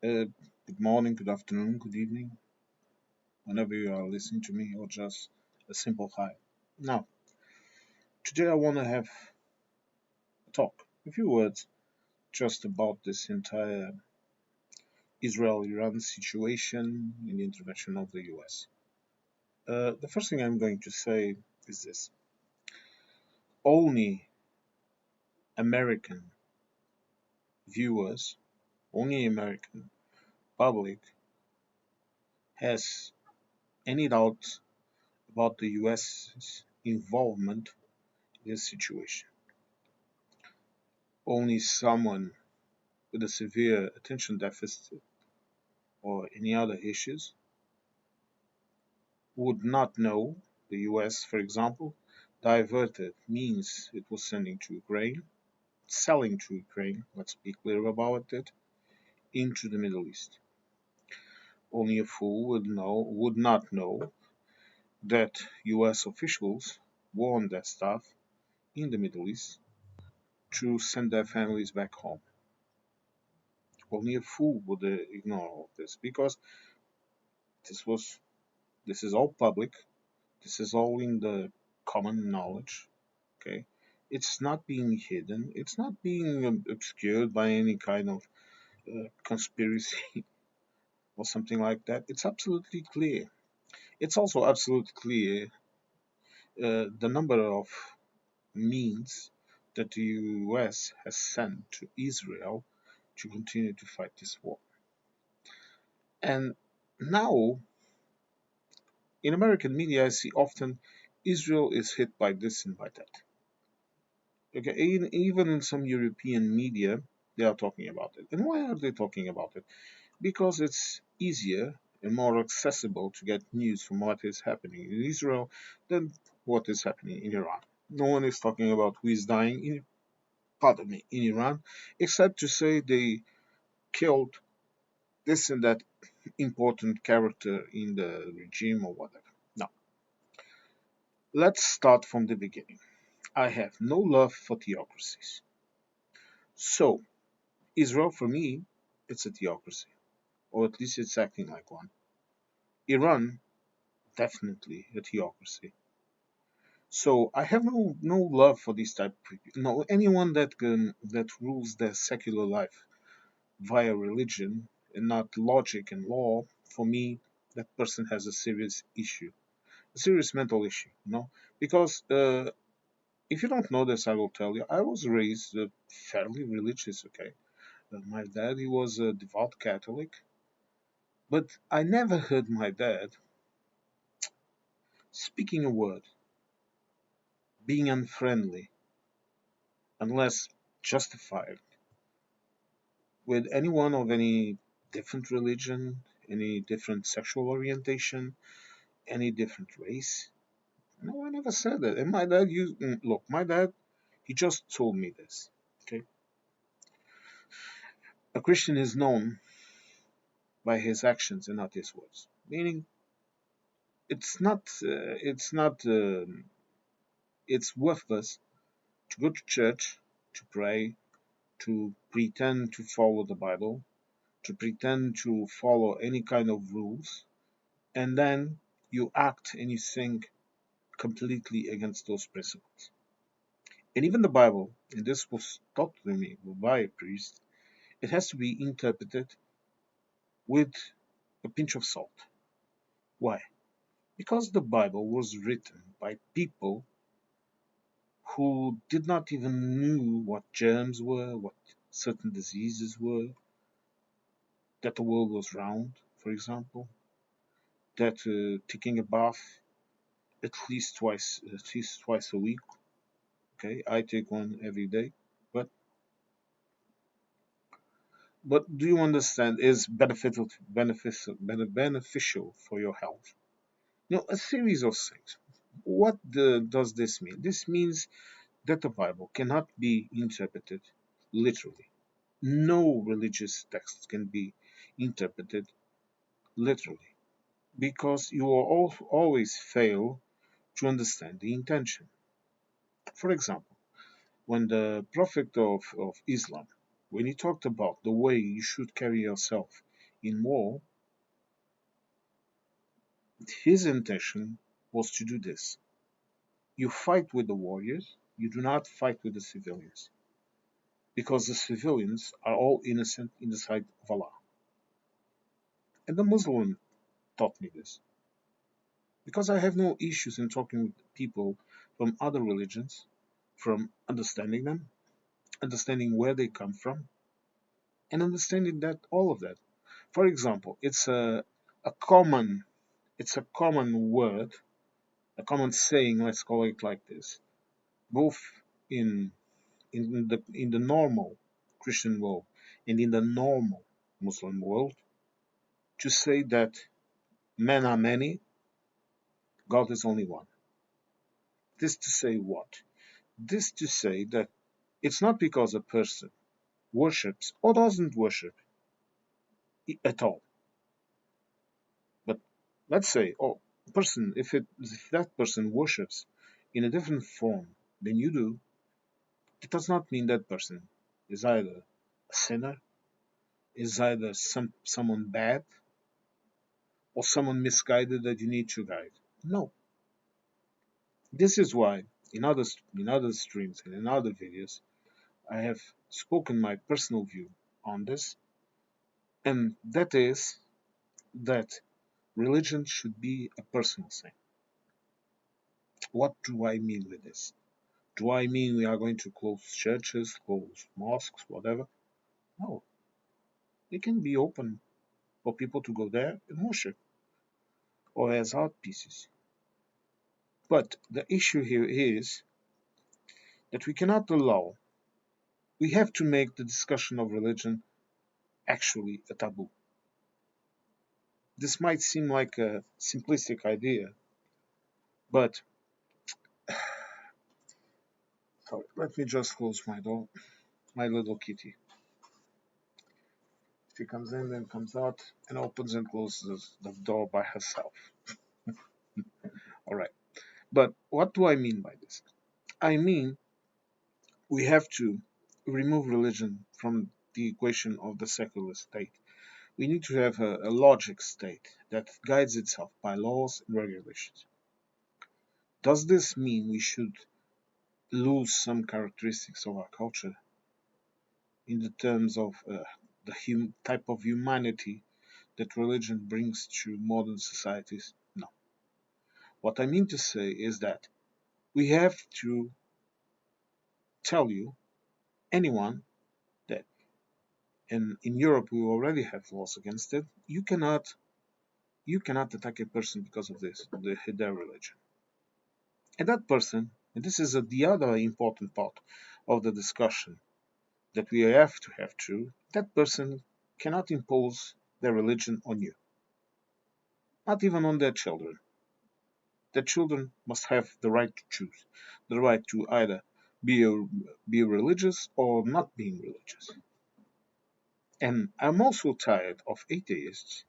Good morning, good afternoon, good evening, whenever you are listening to me, or just a simple hi. Now, today I want to have a talk, a few words, just about this entire Israel-Iran situation and the intervention of the US. The first thing I'm going to say is this: only American viewers, only American public has any doubt about the US's involvement in this situation. Only someone with a severe attention deficit or any other issues would not know the US, for example, diverted means it was sending to Ukraine, selling to Ukraine, let's be clear about it, into the Middle East. Only a fool would not know that US officials warned their staff in the Middle East to send their families back home. Only a fool would ignore all this because this was this is all public. This is all in the common knowledge. Okay, it's not being hidden. It's not being obscured by any kind of conspiracy or something like that. It's absolutely clear. It's also absolutely clear the number of means that the US has sent to Israel to continue to fight this war. And now, in American media, I see often Israel is hit by this and by that. Okay, even in some European media, they are talking about it. And why are they talking about it? Because it's easier and more accessible to get news from what is happening in Israel than what is happening in Iran. No one is talking about who is dying in, pardon me, in Iran, except to say they killed this and that important character in the regime or whatever. Now, let's start from the beginning. I have no love for theocracies. So, Israel, for me, it's a theocracy, or at least it's acting like one. Iran, definitely a theocracy. So I have no love for this type of people. No, anyone that rules their secular life via religion and not logic and law. For me, that person has a serious issue, a serious mental issue. Because if you don't know this, I will tell you. I was raised fairly religious. Okay, my dad he was a devout Catholic. But I never heard my dad speaking a word, being unfriendly, unless justified, with anyone of any different religion, any different sexual orientation, any different race. No, I never said that. And my dad used, look, my dad, he just told me this. Okay, a Christian is known by his actions and not his words. Meaning, it's worthless to go to church, to pray, to pretend to follow the Bible, to pretend to follow any kind of rules, and then you act and you think completely against those principles. And even the Bible, and this was taught to me by a priest, it has to be interpreted with a pinch of salt. Why? Because the Bible was written by people who did not even knew what germs were, what certain diseases were, that the world was round, for example, that taking a bath at least twice a week. Okay, I take one every day, but do you understand is beneficial for your health? A series of things. What does this mean? This means that the Bible cannot be interpreted literally. No religious text can be interpreted literally because you will always fail to understand the intention. For example, when the Prophet of Islam, when he talked about the way you should carry yourself in war, his intention was to do this. You fight with the warriors, you do not fight with the civilians, because the civilians are all innocent in the sight of Allah. And the Muslim taught me this, because I have no issues in talking with people from other religions, from understanding them, understanding where they come from, and understanding that all of that. For example, a common it's a common word, a common saying, let's call it like this, both in in the normal Christian world and in the normal Muslim world, to say that men are many, God is only one. This to say what? This to say that it's not because a person worships or doesn't worship at all, but let's say, oh, person, if that person worships in a different form than you do, it does not mean that person is either a sinner, is either someone bad, or someone misguided that you need to guide. No. This is why in other streams and in other videos I have spoken my personal view on this, and that is that religion should be a personal thing. What do I mean with this? Do I mean we are going to close churches, close mosques, whatever? No. It can be open for people to go there and worship, or as art pieces. But the issue here is that we cannot allow, we have to make the discussion of religion actually a taboo. This might seem like a simplistic idea, but sorry, let me just close my door. My little kitty. She comes in and comes out and opens and closes the door by herself. All right. But what do I mean by this? I mean we have to remove religion from the equation of the secular state. We need to have a logic state that guides itself by laws and regulations. Does this mean we should lose some characteristics of our culture in the terms of the type of humanity that religion brings to modern societies? No. What I mean to say is that we have to tell you, anyone, that in Europe we already have laws against it. You cannot attack a person because of this, their religion. And that person, and this is the other important part of the discussion that we have to, that person cannot impose their religion on you, not even on their children. Their children must have the right to choose, the right to either be, a, be religious or not being religious. And I'm also tired of atheists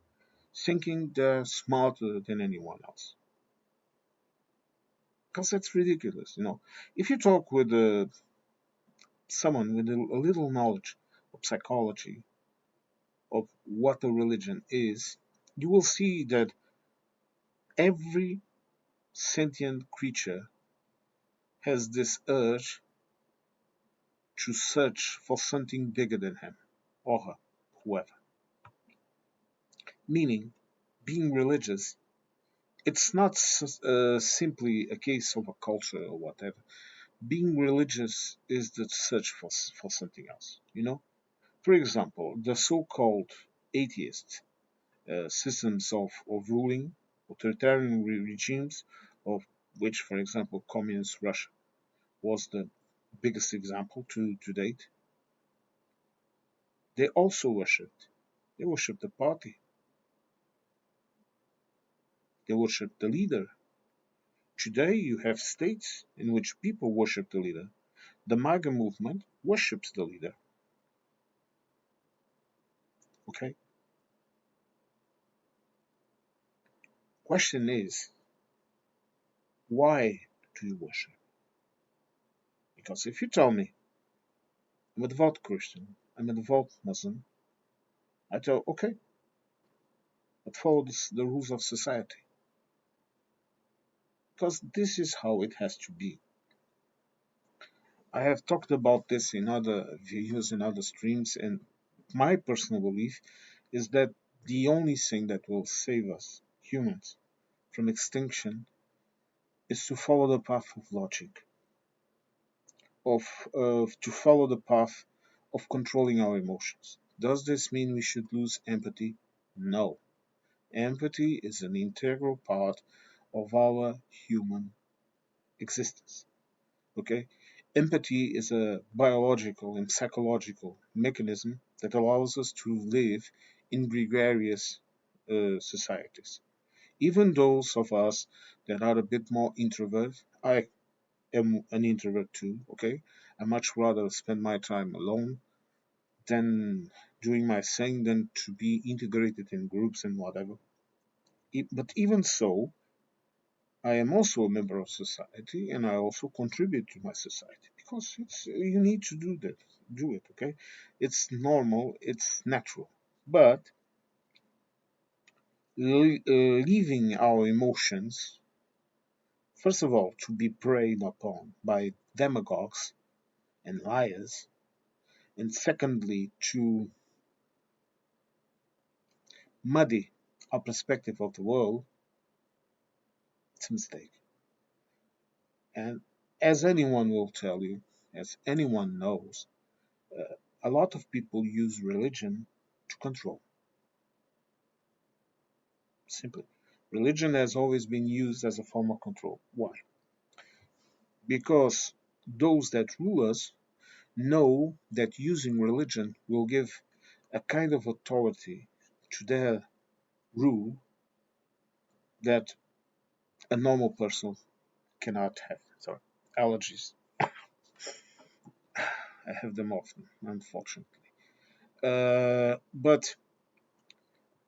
thinking they're smarter than anyone else. Because that's ridiculous, you know. If you talk with someone with a little knowledge of psychology, of what a religion is, you will see that every sentient creature has this urge to search for something bigger than him or her, whoever. Meaning, being religious, it's not simply a case of a culture or whatever. Being religious is the search for something else, you know? For example, the so-called atheists, systems of ruling, authoritarian regimes, of which, for example, communist Russia was the biggest example to date, they also worshipped. They worshipped the party. They worshipped the leader. Today, you have states in which people worship the leader. The MAGA movement worships the leader. Okay? Question is, why do you worship? Because if you tell me, I'm a devout Christian, I'm a devout Muslim, I tell, okay, but follow the rules of society. Because this is how it has to be. I have talked about this in other videos, in other streams, and my personal belief is that the only thing that will save us, humans, from extinction is to follow the path of logic, of to follow the path of controlling our emotions. Does this mean we should lose empathy? No. Empathy is an integral part of our human existence. Okay? Empathy is a biological and psychological mechanism that allows us to live in gregarious societies. Even those of us that are a bit more introvert, I am an introvert too, okay? I much rather spend my time alone than doing my thing than to be integrated in groups and whatever. But even so, I am also a member of society and I also contribute to my society because you need to do it, okay? It's normal, it's natural. But leaving our emotions, first of all, to be preyed upon by demagogues and liars, and secondly, to muddy our perspective of the world, it's a mistake. And as anyone will tell you, as anyone knows, uh, a lot of people use religion to control. Simply. Religion has always been used as a form of control. Why? Because those that rule us know that using religion will give a kind of authority to their rule that a normal person cannot have. Sorry, allergies. I have them often, unfortunately. But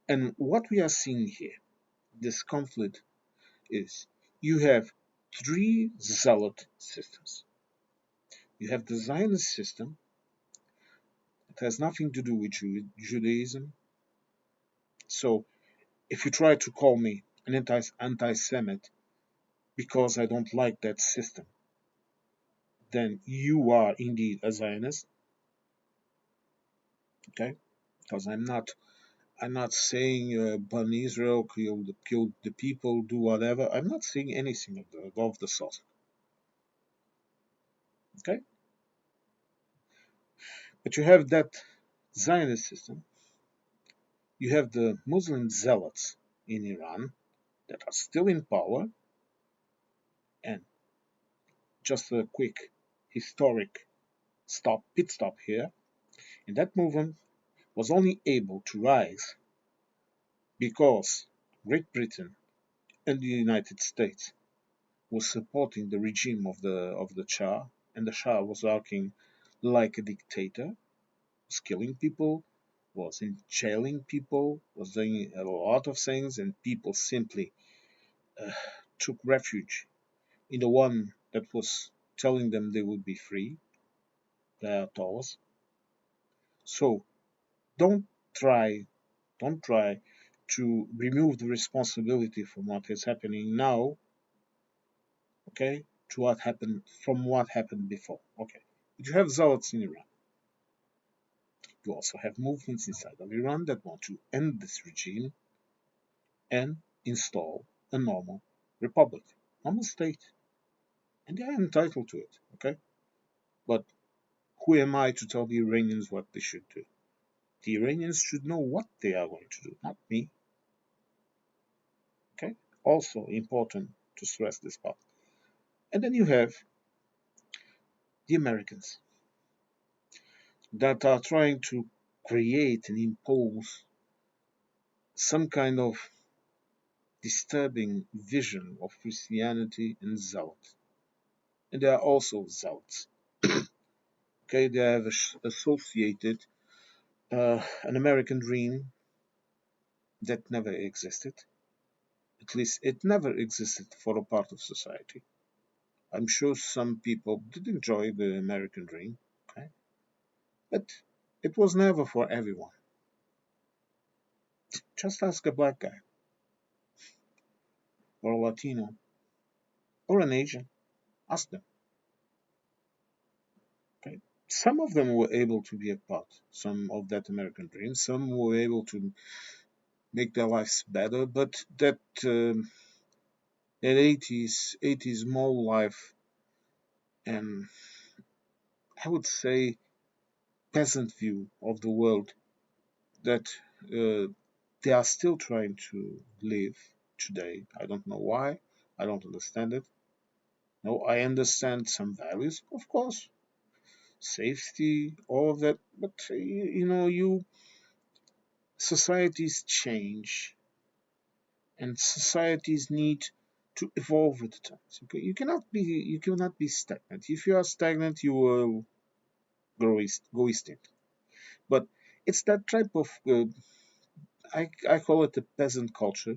and what we are seeing here, this conflict is you have three zealot systems. You have the Zionist system. It has nothing to do with Judaism. So if you try to call me an anti-Semite because I don't like that system, then you are indeed a Zionist, okay? Because I'm not saying burn Israel, kill the people, do whatever. I'm not saying anything of the sort, okay? But you have that Zionist system. You have the Muslim zealots in Iran that are still in power, and just a quick historic pit stop here. And that movement was only able to rise because Great Britain and the United States was supporting the regime of the Shah, and the Shah was acting like a dictator, was killing people, was jailing people, was doing a lot of things, and people simply uh, took refuge in the one that was telling them they would be free, the Ayatollahs. So don't try, don't try to remove the responsibility from what is happening now, okay, to what happened before, okay. But you have zealots in Iran. You also have movements inside of Iran that want to end this regime and install a normal republic, normal state, and they are entitled to it, okay. But who am I to tell the Iranians what they should do? The Iranians should know what they are going to do, not me. Okay? Also important to stress this part. And then you have the Americans that are trying to create and impose some kind of disturbing vision of Christianity and zealot. And they are also zealots. Okay, they have associated an American dream that never existed. At least it never existed for a part of society. I'm sure some people did enjoy the American dream, okay? But it was never for everyone. Just ask a black guy or a Latino or an Asian. Ask them. Okay? Some of them were able to be a part, some of that American dream. Some were able to make their lives better, but that 80s mall life and I would say peasant view of the world that uh, they are still trying to live today. I don't know why. I don't understand it. No, I understand some values, of course, safety, all of that. But you societies change, and societies need to evolve with the times. Okay, you cannot be stagnant. If you are stagnant, you will go extinct. But it's that type of I call it the peasant culture.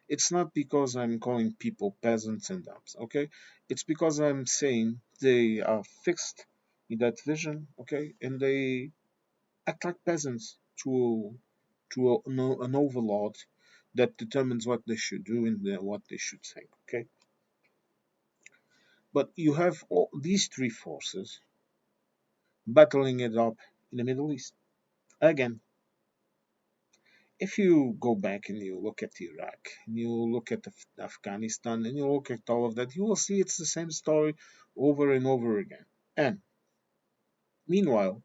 It's not because I'm calling people peasants and dumbs, okay? It's because I'm saying they are fixed in that vision, okay? And they act like peasants to an overlord that determines what they should do and what they should think, okay? But you have all these three forces battling it up in the Middle East. Again, if you go back and you look at Iraq, and you look at Afghanistan, and you look at all of that, you will see it's the same story over and over again. And meanwhile,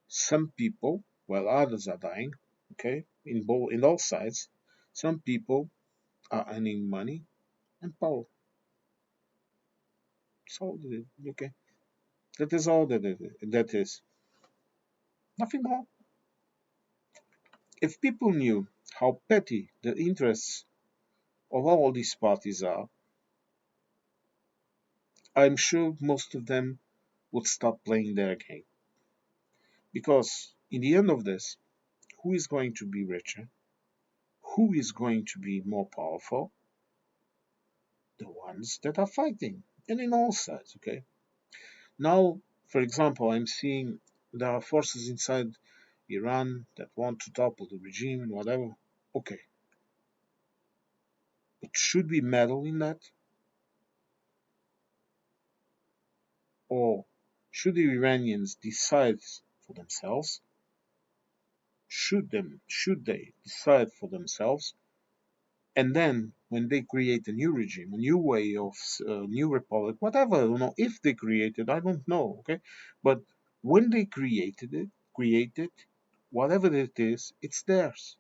some people, while others are dying, okay, in all sides, some people are earning money and power. So okay, that is all that is. Nothing more. If people knew how petty the interests of all these parties are, I'm sure most of them would stop playing their game. Because in the end of this, who is going to be richer? Who is going to be more powerful? The ones that are fighting. And in all sides, okay? Now, for example, I'm seeing there are forces inside Iran that want to topple the regime and whatever. Okay, but should we meddle in that? Or should the Iranians decide for themselves? Should they decide for themselves? And then when they create a new regime, a new way of new republic, whatever, if they created, I don't know, okay? But when they created whatever it is, it's theirs.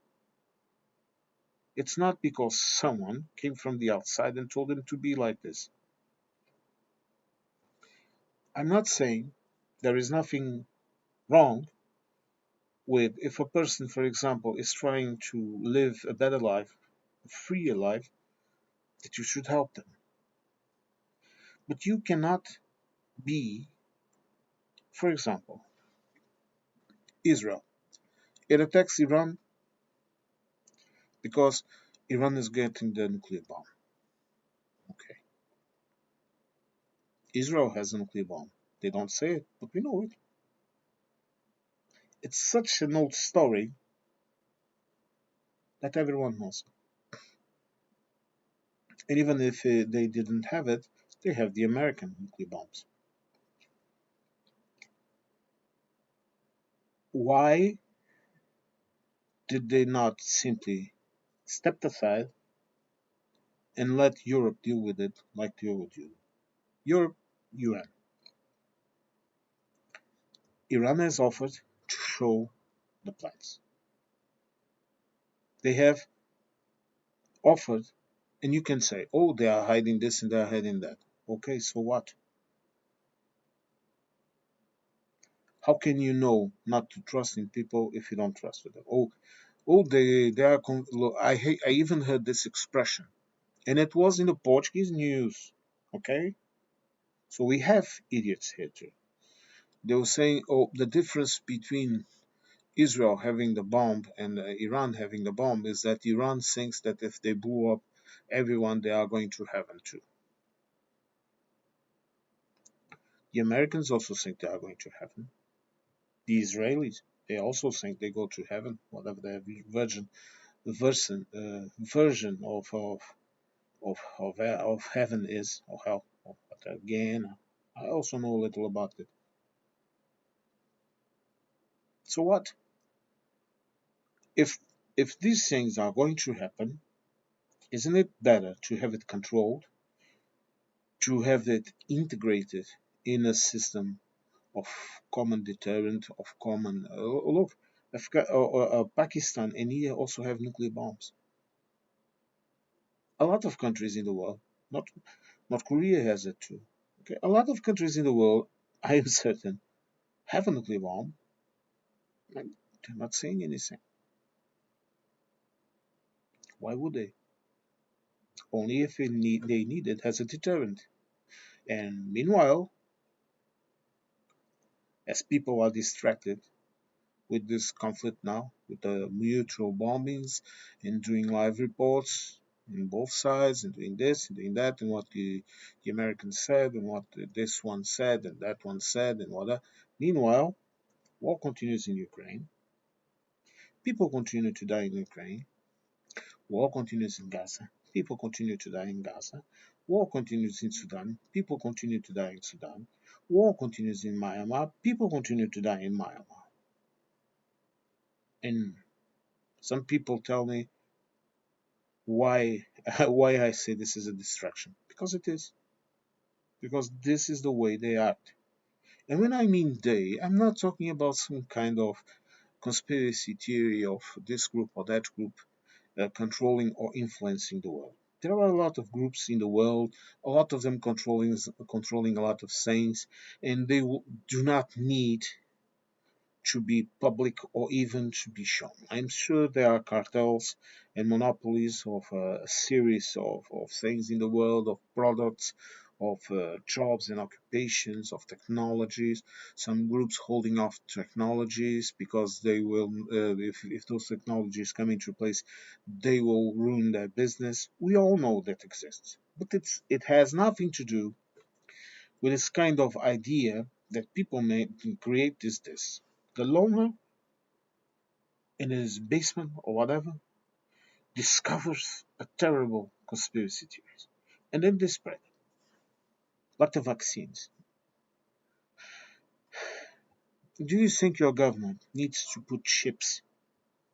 It's not because someone came from the outside and told them to be like this. I'm not saying there is nothing wrong with if a person, for example, is trying to live a better life, a freer life, that you should help them. But you cannot be, for example, Israel. It attacks Iran because Iran is getting the nuclear bomb. Okay. Israel has a nuclear bomb. They don't say it, but we know it. It's such an old story that everyone knows. And even if they didn't have it, they have the American nuclear bombs. Why did they not simply step aside and let Europe deal with it like they would do? Europe, UN. Iran has offered to show the plans. They have offered, and you can say, oh, they are hiding this and they are hiding that. Okay, so what? How can you know not to trust in people if you don't trust with them? Oh, they are. Look, I even heard this expression, and it was in the Portuguese news. Okay, so we have idiots here too. They were saying, oh, the difference between Israel having the bomb and Iran having the bomb is that Iran thinks that if they blew up everyone, they are going to heaven too. The Americans also think they are going to heaven. The Israelis. They also think they go to heaven, whatever their version of heaven is, or hell. But again, I also know a little about it. So what if these things are going to happen? Isn't it better to have it controlled, to have it integrated in a system of common deterrent, of common look? Pakistan and India also have nuclear bombs. A lot of countries in the world, not North Korea has it too. Okay, a lot of countries in the world, I am certain, have a nuclear bomb. And they're not saying anything. Why would they? Only if they need it as a deterrent. And meanwhile, as people are distracted with this conflict now, with the mutual bombings and doing live reports on both sides and doing this and doing that and what the Americans said and what this one said and that one said and what that. Meanwhile, war continues in Ukraine. People continue to die in Ukraine. War continues in Gaza. People continue to die in Gaza. War continues in Sudan. People continue to die in Sudan. War continues in Myanmar. People continue to die in Myanmar. And some people tell me why why I say this is a distraction. Because it is. Because this is the way they act. And when I mean they, I'm not talking about some kind of conspiracy theory of this group or that group controlling or influencing the world. There are a lot of groups in the world, a lot of them controlling a lot of things, and they do not need to be public or even to be shown. I'm sure there are cartels and monopolies of a series of things in the world, of products, of jobs and occupations, of technologies. Some groups holding off technologies because they will, if those technologies come into place, they will ruin their business. We all know that exists, but it has nothing to do with this kind of idea that people may create this. The loner in his basement or whatever discovers a terrible conspiracy theory. And then they spread it. Like the vaccines. Do you think your government needs to put chips,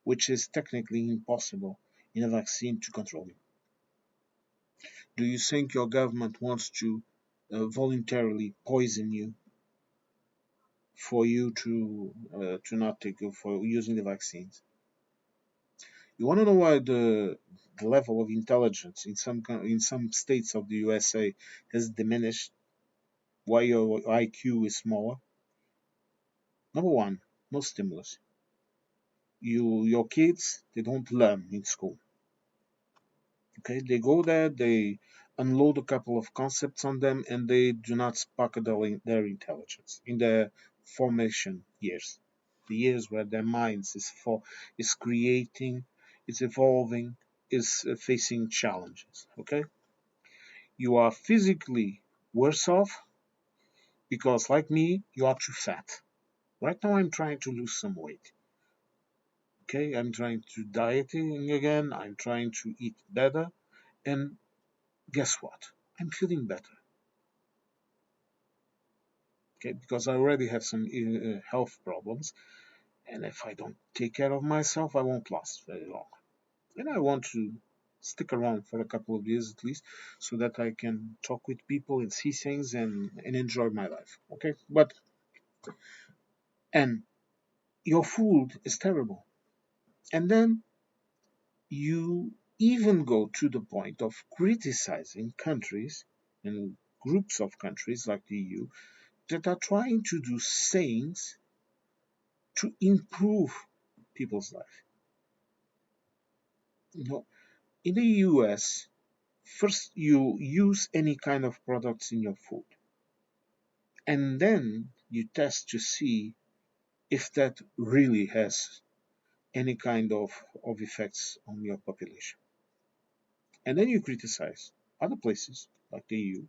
which is technically impossible, in a vaccine to control you? Do you think your government wants to voluntarily poison you for you to not take for using the vaccines? You want to know why the level of intelligence in some states of the USA has diminished? Why your IQ is smaller? Number one, no stimulus. Your kids they don't learn in school. Okay, they go there, they unload a couple of concepts on them, and they do not spark their intelligence in their formation years, the years where their minds is creating, is evolving, is facing challenges. Okay, you are physically worse off because, like me, you are too fat. Right now, I'm trying to lose some weight. Okay, I'm trying to dieting again. I'm trying to eat better, and guess what? I'm feeling better. Okay, because I already have some health problems, and if I don't take care of myself, I won't last very long. And I want to stick around for a couple of years at least, so that I can talk with people and see things and enjoy my life. Okay, but and your food is terrible, and then you even go to the point of criticizing countries and groups of countries like the EU that are trying to do things to improve people's life. You know, in the US, first you use any kind of products in your food, and then you test to see if that really has any kind of effects on your population. And then you criticize other places like the EU.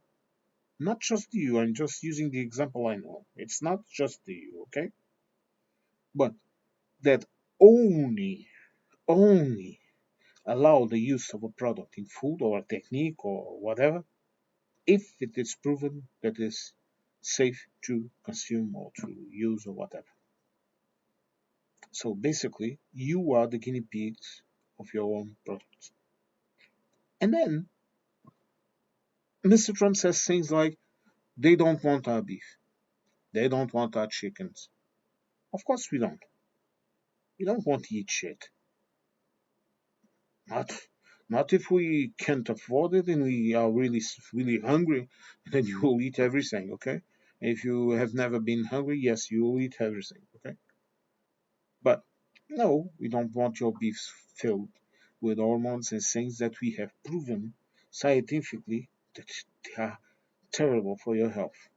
Not just the EU, I'm just using the example I know. It's not just the EU, okay? But that only allow the use of a product in food or a technique or whatever if it is proven that it is safe to consume or to use or whatever. So basically, you are the guinea pigs of your own products. And then Mr. Trump says things like, they don't want our beef. They don't want our chickens. Of course we don't. We don't want to eat shit. Not, not if we can't afford it and we are really hungry. Then you will eat everything, okay? If you have never been hungry, yes, you will eat everything, okay? But no, we don't want your beef filled with hormones and things that we have proven scientifically that they are terrible for your health.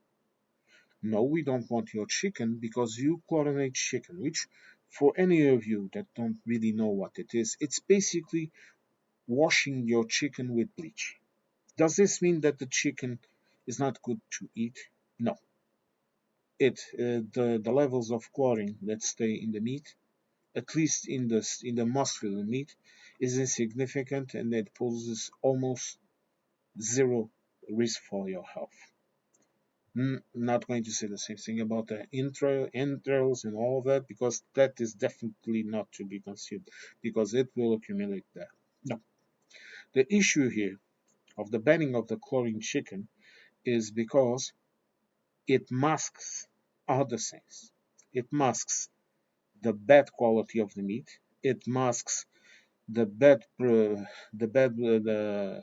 No, we don't want your chicken because you chlorinate chicken, which, for any of you that don't really know what it is, it's basically washing your chicken with bleach. Does this mean that the chicken is not good to eat? No. The levels of chlorine that stay in the meat, at least in the muscular meat, is insignificant and it poses almost zero risk for your health. Not going to say the same thing about the entrails and all of that because that is definitely not to be consumed because it will accumulate there. No. The issue here of the banning of the chlorine chicken is because it masks other things. It masks the bad quality of the meat. It masks the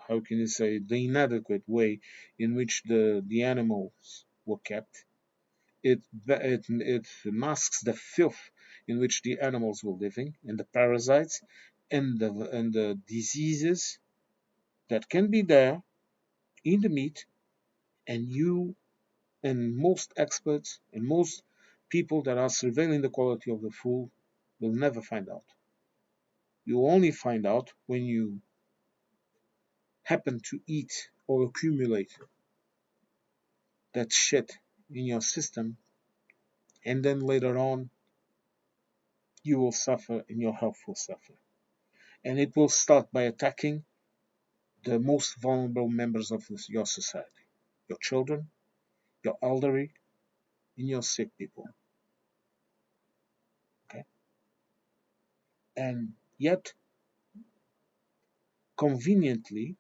how can you say, the inadequate way in which the animals were kept. It masks the filth in which the animals were living and the parasites and the diseases that can be there in the meat, and you and most experts and most people that are surveilling the quality of the food will never find out. You only find out when you happen to eat or accumulate that shit in your system, and then later on you will suffer and your health will suffer. And it will start by attacking the most vulnerable members of your society, your children, your elderly, and your sick people. Okay? And yet, conveniently,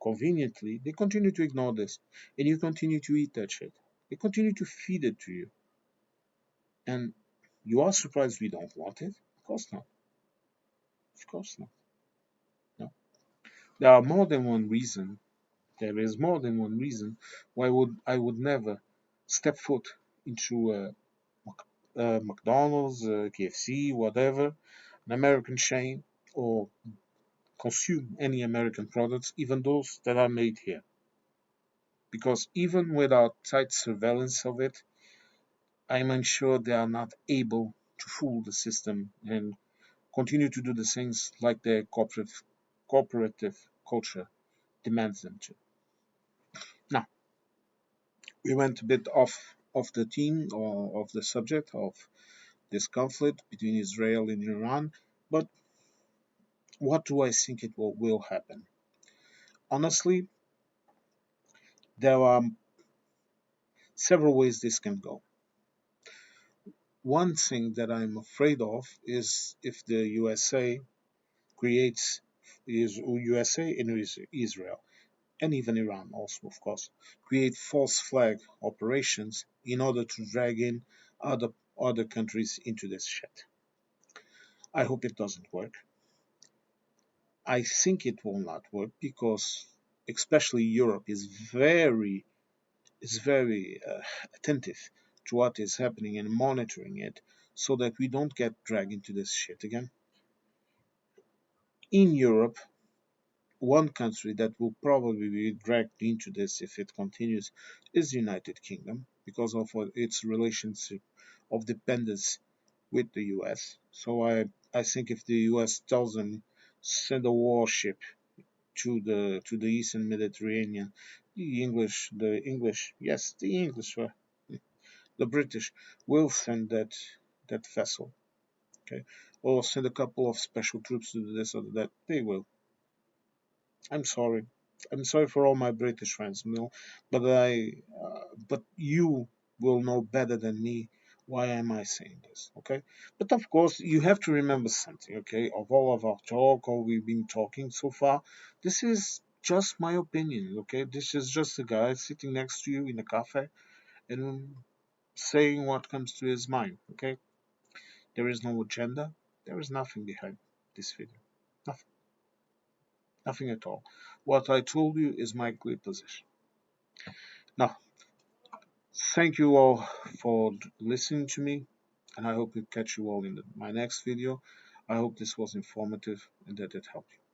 conveniently, they continue to ignore this, and you continue to eat that shit. They continue to feed it to you, and you are surprised we don't want it? Of course not. Of course not. No. There are more than one reason. There is more than one reason why I would never step foot into McDonald's, KFC, whatever, an American chain, or consume any American products, even those that are made here. Because even without tight surveillance of it, I'm unsure they are not able to fool the system and continue to do the things like their cooperative culture demands them to. Now, we went a bit off the theme or of the subject of this conflict between Israel and Iran, but what do I think it will happen? Honestly, there are several ways this can go. One thing that I'm afraid of is if the USA creates USA and Israel and even Iran also, of course, create false flag operations in order to drag in other countries into this shit. I hope it doesn't work. I think it will not work because especially Europe is very attentive to what is happening and monitoring it so that we don't get dragged into this shit again. In Europe, one country that will probably be dragged into this if it continues is the United Kingdom because of its relationship of dependence with the US. So I think if the US tells them send a warship to the Eastern Mediterranean, the English, the British will send that vessel. okay, or send a couple of special troops to do this or that. They will. I'm sorry. I'm sorry for all my British friends, but but you will know better than me. Why am I saying this? Okay, but of course you have to remember something. Okay, of all of our talk, all we've been talking so far, this is just my opinion. Okay, this is just a guy sitting next to you in a cafe and saying what comes to his mind. Okay, there is no agenda. There is nothing behind this video. Nothing. Nothing at all. What I told you is my clear position. Now, thank you all for listening to me, and I hope to catch you all in my next video. I hope this was informative and that it helped you.